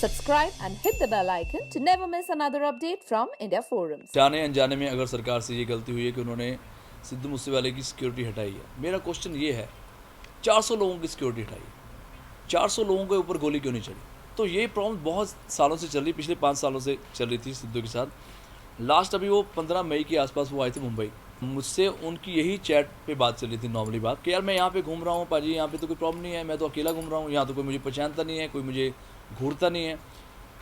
subscribe and hit the bell icon to never miss another update from India Forums. जाने अनजाने में अगर सरकार से ये गलती हुई है कि उन्होंने सिद्धू मूसेवाले की सिक्योरिटी हटाई है, मेरा क्वेश्चन ये है 400 लोगों की सिक्योरिटी हटाई है, 400 लोगों के ऊपर गोली क्यों नहीं चली? तो ये प्रॉब्लम बहुत सालों से चल रही, पिछले 5 सालों से चल रही थी सिद्धू के साथ। लास्ट अभी वो 15 मई के आसपास वो आए थे मुंबई, मुझसे उनकी यही चैट पे बात चल रही थी, नॉर्मली बात कि यार मैं यहाँ पे घूम रहा हूँ पाजी, यहाँ पे तो कोई प्रॉब्लम नहीं है, मैं तो अकेला घूम रहा हूँ, यहाँ तो कोई मुझे पहचानता नहीं है, कोई मुझे घूरता नहीं है।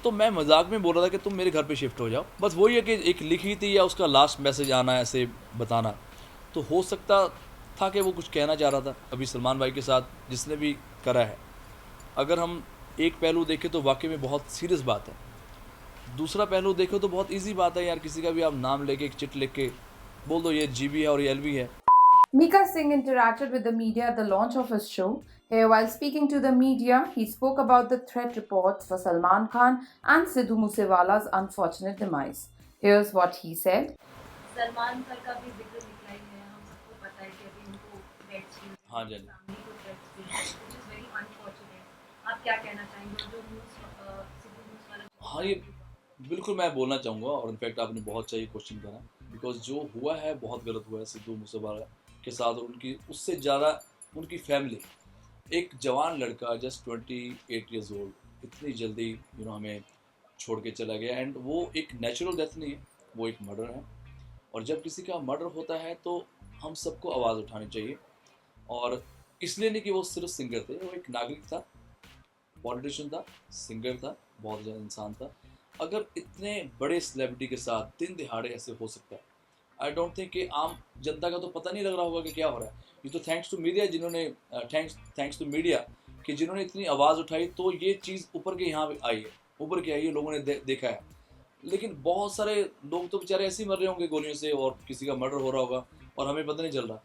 तो मैं मजाक में बोल रहा था कि तुम मेरे घर पे शिफ्ट हो जाओ, बस वही है कि एक लिखी थी या उसका लास्ट मैसेज आना ऐसे बताना, तो हो सकता था कि वो कुछ कहना चाह रहा था। अभी सलमान भाई के साथ जिसने भी करा है, अगर हम एक पहलू देखें तो वाकई में बहुत सीरियस बात है, दूसरा पहलू देखो तो बहुत ईजी बात है यार, किसी का भी आप नाम लेके एक चिट लिख के बोल दो ये जीबी है और ये एलवी है। Mika Singh interacted with the media at the launch of his show. Here, while speaking to the media, he spoke about the threat reports for Salman Khan and Sidhu Moosewala's unfortunate demise. Here's what he said. Salman sir का भी जिक्र निकला ही है, हम सबको पता है कि अभी उनको थ्रेट्स भी हाँ जी, फैमिली को थ्रेट्स भी है, which is very unfortunate. आप क्या कहना चाहेंगे जो न्यूज़ सिद्धू मूसेवाला? हाँ, ये बिल्कुल मैं बोलना चाहूँगा और इनफैक्ट आपने बहुत सही क्वेश्चन करा, बिकॉज जो हुआ है बहुत गलत हुआ है सिद्धू मूसेवाला के साथ और उनकी उससे ज़्यादा उनकी फैमिली। एक जवान लड़का जस्ट 28 ईयर्स ओल्ड इतनी जल्दी हमें छोड़ के चला गया, एंड वो एक नेचुरल डेथ नहीं है, वो एक मर्डर है। और जब किसी का मर्डर होता है तो हम सबको आवाज़ उठानी चाहिए, और इसलिए नहीं कि वो सिर्फ सिंगर थे, वो एक नागरिक था, पॉलिटिशियन था, सिंगर था, बहुत ज़्यादा इंसान था। अगर इतने बड़े सेलिब्रिटी के साथ दिन दिहाड़े ऐसे हो सकता है, आई डोंट थिंक कि आम जनता का तो पता नहीं लग रहा होगा कि क्या हो रहा है। ये तो थैंक्स टू मीडिया जिन्होंने थैंक्स टू मीडिया कि जिन्होंने इतनी आवाज़ उठाई तो ये चीज़ ऊपर के यहाँ आई है, ऊपर के आई है, लोगों ने देखा है। लेकिन बहुत सारे लोग तो बेचारे ऐसे ही मर रहे होंगे गोलियों से, और किसी का मर्डर हो रहा होगा और हमें पता नहीं चल रहा।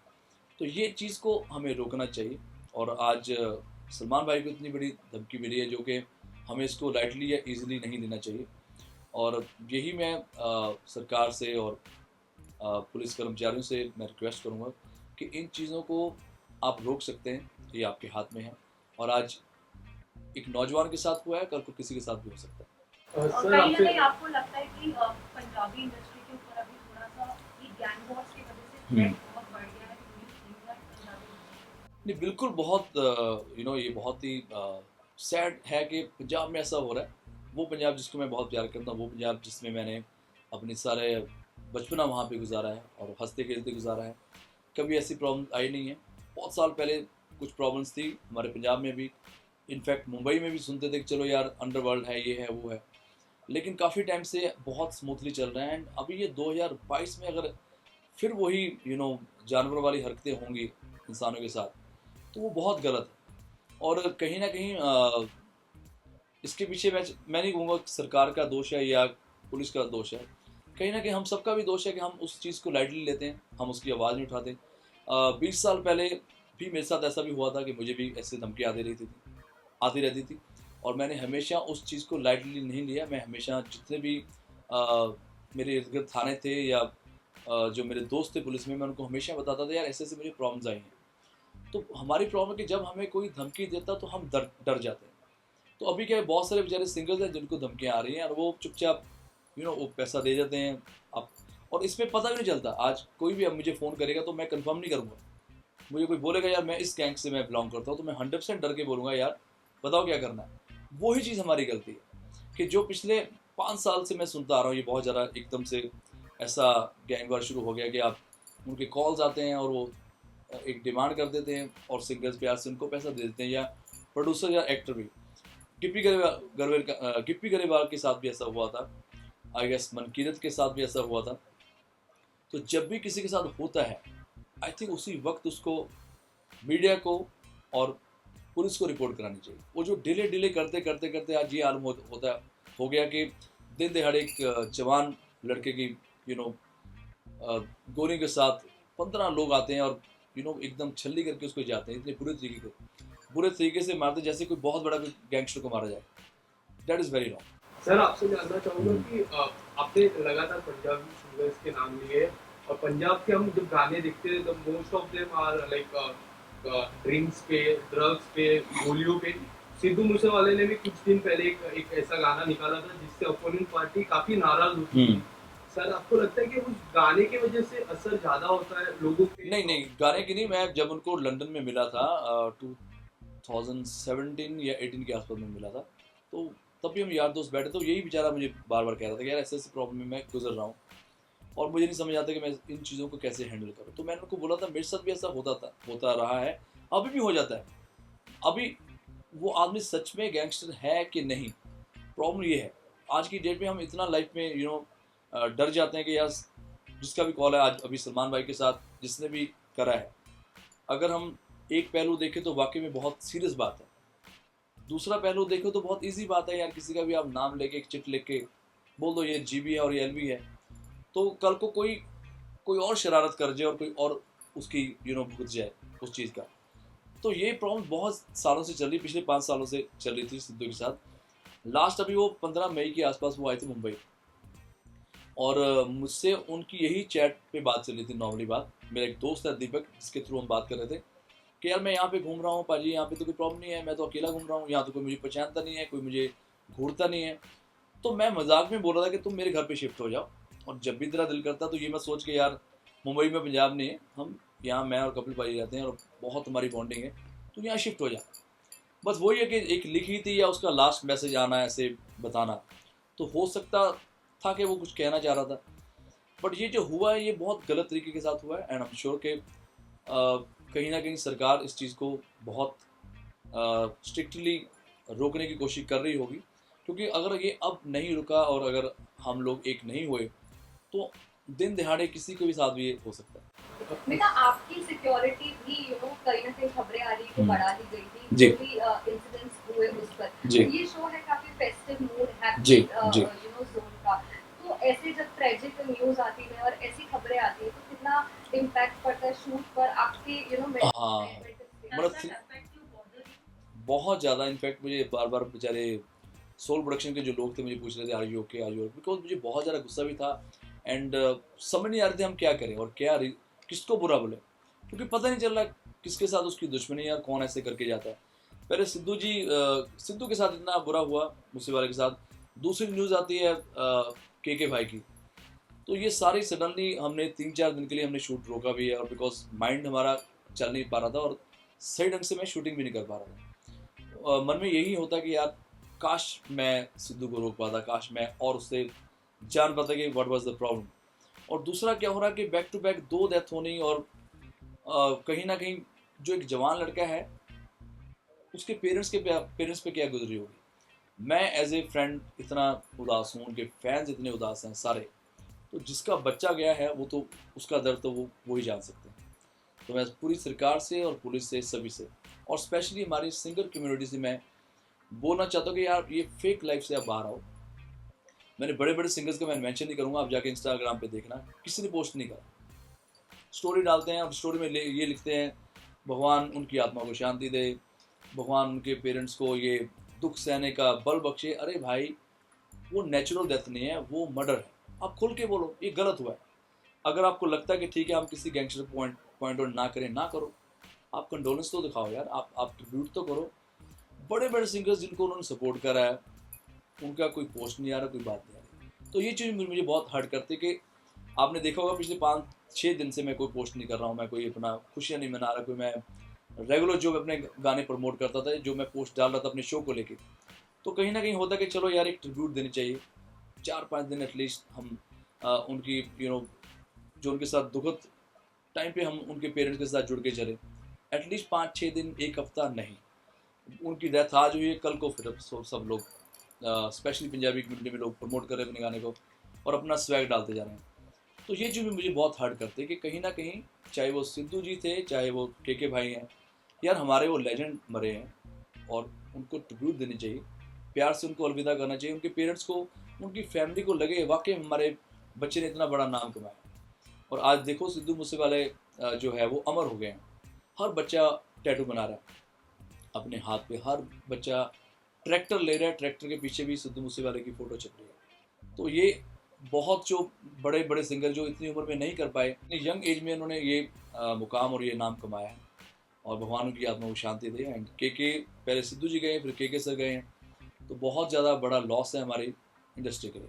तो ये चीज़ को हमें रोकना चाहिए। और आज सलमान भाई को इतनी बड़ी धमकी मिली है जो कि हमें इसको लाइटली या ईजिली नहीं लेना चाहिए। और यही मैं सरकार से और पुलिस कर्मचारियों से मैं रिक्वेस्ट करूंगा कि इन चीज़ों को आप रोक सकते हैं, ये आपके हाथ में है। और आज एक नौजवान के साथ हुआ है, कल को किसी के साथ भी हो सकता है। कहीं ना कहीं आपको लगता है कि पंजाबी इंडस्ट्री के ऊपर अभी थोड़ा सा ये गैंग वॉर्स की वजह से थ्रेट बहुत बढ़ गया है नहीं, बिल्कुल बहुत ये बहुत ही सैड है कि पंजाब में ऐसा हो रहा है। वो पंजाब जिसको मैं बहुत प्यार करता हूँ, वो पंजाब जिसमें मैंने अपने सारे बचपना वहाँ पे गुजारा है और हंसते खेलते गुजारा है, कभी ऐसी प्रॉब्लम आई नहीं है। बहुत साल पहले कुछ प्रॉब्लम्स थी हमारे पंजाब में भी, इनफैक्ट मुंबई में भी सुनते थे कि चलो यार अंडरवर्ल्ड है, ये है, वो है, लेकिन काफ़ी टाइम से बहुत स्मूथली चल रहा है। एंड अभी ये 2022 में अगर फिर वही जानवर वाली हरकतें होंगी इंसानों के साथ तो वो बहुत गलत है। और कहीं ना कहीं इसके पीछे मैं नहीं कहूँगा सरकार का दोष है या पुलिस का दोष है, कहीं ना कहीं हम सबका भी दोष है कि हम उस चीज़ को लाइटली लेते हैं, हम उसकी आवाज़ नहीं उठाते। 20 साल पहले भी मेरे साथ ऐसा भी हुआ था कि मुझे भी ऐसे धमकी आती रहती थी और मैंने हमेशा उस चीज़ को लाइटली नहीं लिया। मैं हमेशा जितने भी मेरे इर्द गिर्द थाने थे या जो मेरे दोस्त थे पुलिस में, मैं उनको हमेशा बताता था यार ऐसे ऐसे मुझे प्रॉब्लम्स आई हैं। तो हमारी प्रॉब्लम है कि जब हमें कोई धमकी देता तो हम डर जाते हैं। तो अभी क्या है, बहुत सारे बेचारे सिंगल्स हैं जिनको धमकियाँ आ रही हैं और वो चुपचाप वो पैसा दे जाते हैं आप, और इसमें पता भी नहीं चलता। आज कोई भी अब मुझे फ़ोन करेगा तो मैं कंफर्म नहीं करूँगा, मुझे कोई बोलेगा यार मैं इस गैंग से मैं बिलोंग करता हूँ तो मैं 100% डर के बोलूँगा यार बताओ क्या करना है। वही चीज़ हमारी गलती है कि जो पिछले 5 साल से मैं सुनता आ रहा हूँ, ये बहुत ज़्यादा एकदम से ऐसा गैंग वार शुरू हो गया कि आप उनके कॉल्स आते हैं और वो एक डिमांड कर देते हैं और सिंगर्स प्यार से उनको पैसा दे देते हैं, या प्रोड्यूसर या एक्टर भी। गिप्पी गरेवाल के साथ भी ऐसा हुआ था, आई गेस मनकीरत के साथ भी ऐसा हुआ था। तो जब भी किसी के साथ होता है, आई थिंक उसी वक्त उसको मीडिया को और पुलिस को रिपोर्ट करानी चाहिए। वो जो डिले करते करते करते आज ये आलम हो गया कि दिन दिहाड़े एक जवान लड़के की गोली के साथ 15 लोग आते हैं और एकदम छल्ली करके उसको जाते हैं, इतने बुरे तरीके से मारते जैसे कोई बहुत बड़ा गैंगस्टर को मारा जाए। That is very wrong. Sir आपसे जानना चाहूँगा कि आपने लगातार पंजाबी सिंगर्स के नाम लिए और पंजाब के हम जब गाने देखते हैं तो most of them are like drinks पे, ड्रग्स पे, गोलियों पे, सिद्धू मूसेवाले ने भी कुछ दिन पहले एक ऐसा गाना निकाला था जिससे अपोनेंट पार्टी काफी नाराज होती थी। सर आपको लगता है कि उस गाने की वजह से असर ज्यादा होता है लोगों पे? नहीं गाने की नहीं, मैं जब उनको लंदन में मिला था 2017 या 18 के आसपास में मिला था, तो तब भी हम यार दोस्त बैठे, तो यही बेचारा मुझे बार बार कह रहा था कि यार ऐसे ऐसे प्रॉब्लम में मैं गुजर रहा हूँ और मुझे नहीं समझ आता कि मैं इन चीज़ों को कैसे हैंडल करूँ। तो मैंने उनको बोला था मेरे साथ भी ऐसा होता रहा है, अभी भी हो जाता है। अभी वो आदमी सच में गैंगस्टर है कि नहीं, प्रॉब्लम ये है आज की डेट में हम इतना लाइफ में डर जाते हैं कि यार जिसका भी कॉल है आज अभी सलमान भाई के साथ जिसने भी करा है, अगर हम एक पहलू देखें तो वाकई में बहुत सीरियस बात है, दूसरा पहलू देखो तो बहुत इजी बात है यार, किसी का भी आप नाम लेके एक चिट लिख के बोल दो ये जीबी है और ये एलबी है, तो कल को कोई कोई और शरारत कर जाए और कोई और उसकी भुगत जाए उस चीज़ का। तो ये प्रॉब्लम बहुत सालों से चल रही, पिछले 5 सालों से चल रही थी सिद्धू के साथ। लास्ट अभी वो 15 मई के आसपास वो आए थे मुंबई और मुझसे उनकी यही चैट पे बात चल रही थी, नॉर्मली बात। मेरा एक दोस्त है दीपक, जिसके थ्रू हम बात कर रहे थे कि यार मैं यहाँ पे घूम रहा हूँ पाजी, यहाँ पे तो कोई प्रॉब्लम नहीं है, मैं तो अकेला घूम रहा हूँ, यहाँ तो कोई मुझे पहचानता नहीं है, कोई मुझे घूरता नहीं है। तो मैं मजाक में बोल रहा था कि तुम मेरे घर पे शिफ्ट हो जाओ और जब भी तेरा दिल करता तो ये मैं सोच के यार मुंबई में पंजाब नहीं है, हम यहाँ मैं और कपिल भाई रहते हैं और बहुत हमारी बॉन्डिंग है, तो यहाँ शिफ्ट हो जा। बस वही है कि एक लिखी थी या उसका लास्ट मैसेज आना ऐसे बताना, तो हो सकता था कि वो कुछ कहना चाह रहा था, बट ये जो हुआ है ये बहुत गलत तरीके के साथ हुआ है। एंड आई एम श्योर कि कहीं ना कहीं सरकार इस चीज़ को बहुत स्ट्रिक्टली रोकने की कोशिश कर रही होगी, क्योंकि अगर ये अब नहीं रुका और अगर हम लोग एक नहीं हुए तो दिन दिहाड़े किसी के भी साथ भी ये हो सकता है। बेटा आपकी सिक्योरिटी भी कहीं ना कहीं खबरें आ रही थी, बढ़ा दी गई थी, जी। जो भी इंसिडेंट्स हुए उस पर। जी। ये शो है काफी फेस्टिव मूड जी, हैप्पी जी। जोन का, तो ऐसे जब ट्रेजिक न्यूज आती है और ऐसी खबरें आती है तो कितना इम्पैक्ट पड़ता है शूट पर आपके हाँ, मतलब बहुत ज़्यादा। इनफैक्ट मुझे बार बार बेचारे सोल प्रोडक्शन के जो लोग थे मुझे पूछ रहे थे आर यू ओके, बिकॉज मुझे बहुत ज़्यादा गुस्सा भी था एंड समझ नहीं आ रहे थे हम क्या करें और किसको बुरा बोले, क्योंकि पता नहीं चल रहा किसके साथ उसकी दुश्मनी है, कौन ऐसे करके जाता है। पहले सिद्धू के साथ इतना बुरा हुआ, मूसेवाले के साथ, दूसरी न्यूज़ आती है के भाई की, तो ये सारी सडनली हमने 3-4 दिन के लिए हमने शूट रोका भी है, और बिकॉज माइंड हमारा चल नहीं पा रहा था और सही ढंग से मैं शूटिंग भी नहीं कर पा रहा था। मन में यही होता कि यार काश मैं सिद्धू को रोक पाता, काश मैं और उससे जान पाता कि व्हाट वाज द प्रॉब्लम। और दूसरा क्या हो रहा है कि बैक टू बैक 2 डेथ होनी, और कहीं ना कहीं जो एक जवान लड़का है उसके पेरेंट्स पे क्या गुजरी होगी। मैं एज ए फ्रेंड इतना उदास हूँ, उनके फैंस इतने उदास हैं सारे, तो जिसका बच्चा गया है वो तो उसका दर्द तो वो ही जान सकते हैं। तो मैं पूरी सरकार से और पुलिस से सभी से और स्पेशली हमारी सिंगर कम्युनिटी से मैं बोलना चाहता हूँ कि यार ये फेक लाइफ से आप बाहर आओ। मैंने बड़े बड़े सिंगर्स का मैं मेंशन नहीं करूँगा, आप जाके इंस्टाग्राम पे देखना, किसी ने पोस्ट नहीं करा, स्टोरी डालते हैं और स्टोरी में ये लिखते हैं भगवान उनकी आत्मा को शांति दे, भगवान उनके पेरेंट्स को ये दुख सहने का बल बख्शे। अरे भाई वो नेचुरल डेथ नहीं है, वो मर्डर है। आप खुल के बोलो ये गलत हुआ है। अगर आपको लगता है कि ठीक है हम किसी गैंगस्टर पॉइंट आउट ना करें, ना करो, आप कंडोलेंस तो दिखाओ यार, आप ट्रिब्यूट तो करो। बड़े बड़े सिंगर्स जिनको उन्होंने सपोर्ट करा है उनका कोई पोस्ट नहीं आ रहा, कोई बात नहीं आ रही, तो ये चीज़ मुझे बहुत हर्ट करती कि आपने देखा होगा पिछले 5-6 दिन से मैं कोई पोस्ट नहीं कर रहा हूँ, मैं कोई अपना खुशियाँ नहीं मना रहा, कोई मैं रेगुलर जो मैं अपने गाने प्रमोट करता था, जो मैं पोस्ट डाल रहा था अपने शो को लेके, तो कहीं ना कहीं होता कि चलो यार एक ट्रिब्यूट देनी चाहिए, 4-5 दिन एटलीस्ट हम उनकी जो उनके साथ दुखद टाइम पे हम उनके पेरेंट्स के साथ जुड़ के चले, एटलीस्ट 5-6 दिन, एक हफ्ता नहीं। उनकी डेथ आज हुई है, कल को फिर सब लोग स्पेशली पंजाबी कम्युनिटी में लोग प्रमोट कर रहे हैं अपने गाने को और अपना स्वैग डालते जा रहे हैं। तो ये चीज़ मुझे बहुत हर्ट करती है कि कहीं ना कहीं चाहे वो सिद्धू जी थे, चाहे वो के भाई हैं, यार हमारे वो लेजेंड मरे हैं और उनको ट्रिब्यूट देनी चाहिए, प्यार से उनको अलविदा करना चाहिए। उनके पेरेंट्स को, उनकी फैमिली को लगे वाकई हमारे बच्चे ने इतना बड़ा नाम कमाया। और आज देखो सिद्धू मूसेवाले जो है वो अमर हो गए हैं, हर बच्चा टैटू बना रहा है अपने हाथ पे, हर बच्चा ट्रैक्टर ले रहा है, ट्रैक्टर के पीछे भी सिद्धू मूसेवाले की फ़ोटो छप रही है। तो ये बहुत जो बड़े बड़े सिंगर जो इतनी उम्र में नहीं कर पाए, इतनी यंग एज में उन्होंने ये मुकाम और ये नाम कमाया है, और भगवान की आत्मा को शांति दे। एंड के पहले सिद्धू जी गए, फिर के सर गए हैं, तो बहुत ज़्यादा बड़ा लॉस है हमारी इंडस्ट्री के लिए।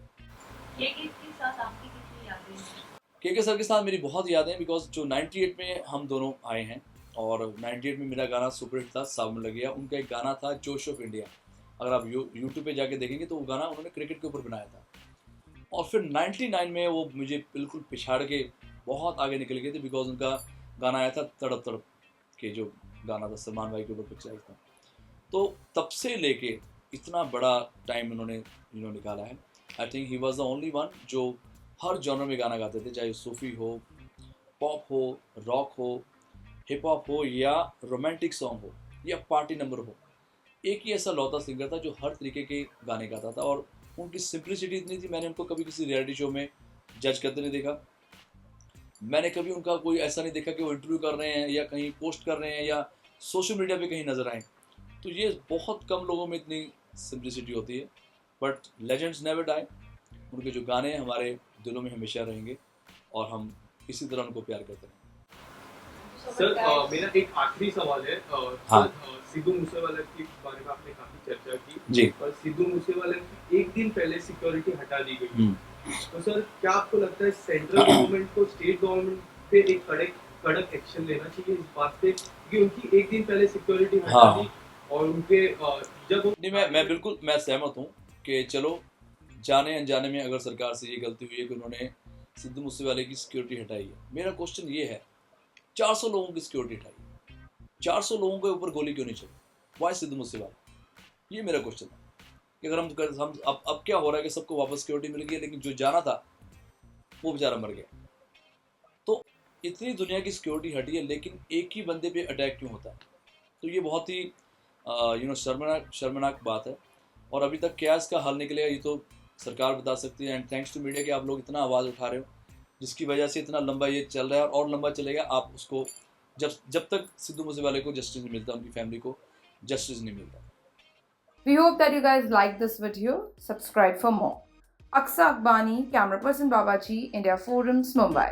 के साथ आपकी कितनी यादें हैं? के सर के साथ मेरी बहुत यादें, बिकॉज जो 98 में हम दोनों आए हैं, और 98 में मेरा गाना सुपरहिट था, सावन लग गया। उनका एक गाना था जोश ऑफ इंडिया, अगर आप यूट्यूब पे जाके देखेंगे तो वो गाना उन्होंने क्रिकेट के ऊपर बनाया था। और फिर 99 में वो मुझे बिल्कुल पिछाड़ के बहुत आगे निकल गए थे, बिकॉज उनका गाना आया था तड़प तड़प के, जो गाना था सलमान भाई के ऊपर पिक्चराइज था। तो तब से लेके इतना बड़ा टाइम उन्होंने निकाला है। I think he was the only one जो हर जॉनर में गाना गाते थे, चाहे सूफी हो, पॉप हो, रॉक हो, हिप हॉप हो, या रोमांटिक सॉन्ग हो, या पार्टी नंबर हो। एक ही ऐसा लौता सिंगर था जो हर तरीके के गाने गाता था, और उनकी सिंप्लिसिटी इतनी थी, मैंने उनको कभी किसी रियलिटी शो में जज करते नहीं देखा। मैंने कभी उनका कोई ऐसा नहीं देखा कि वो इंटरव्यू कर रहे हैं या कहीं पोस्ट कर रहे हैं या सोशल मीडिया पे कहीं नजर आए। तो ये बहुत कम लोगों में इतनी सिंप्लिसिटी होती है। बट लेजेंड्स नेवर डाई, उनके जो गाने हैं हमारे दिलों में हमेशा रहेंगे, और हम इसी तरह उनको प्यार करते हैं। सर मेरा एक आखिरी सवाल है। हाँ। सर सिद्धू मूसेवाला के बारे में आपने काफी चर्चा की जी। और सिद्धू मूसेवाला की एक दिन पहले सिक्योरिटी हटा दी गई। तो सर क्या आपको लगता है सेंट्रल गवर्नमेंट को स्टेट गवर्नमेंट पे एक कड़क एक्शन लेना चाहिए इस बात पे, क्योंकि उनकी एक दिन पहले सिक्योरिटी हटा हाँ। दी और उनके जब नहीं, मैं बिल्कुल सहमत हूँ कि चलो जाने अनजाने में अगर सरकार से ये गलती हुई है कि उन्होंने सिद्धू मूसेवाले की सिक्योरिटी हटाई है। मेरा क्वेश्चन ये है, 400 लोगों की सिक्योरिटी हटाई, 400 लोगों के ऊपर गोली क्यों नहीं चली, वाई सिद्धू मूसेवाला? ये मेरा क्वेश्चन है कि अगर हम अब क्या हो रहा है कि सबको वापस सिक्योरिटी मिल गई, लेकिन जो जाना था वो बेचारा मर गया। तो इतनी दुनिया की सिक्योरिटी हटी है, लेकिन एक ही बंदे पे अटैक क्यों होता है? तो ये बहुत ही शर्मनाक बात है, और अभी तक क्या इसका हल निकलेगा ये तो सरकार बता सकती है। एंड थैंक्स टू मीडिया कि आप लोग इतना आवाज़ उठा रहे हो, जिसकी वजह से इतना लंबा ये चल रहा है और लंबा चलेगा। आप उसको जब तक सिद्धू मूसेवाले को जस्टिस नहीं मिलता, उनकी फैमिली को जस्टिस नहीं मिलता। We hope that you guys like this video. Subscribe for more. Aksa Akbani, camera person Babaji, India Forums, Mumbai.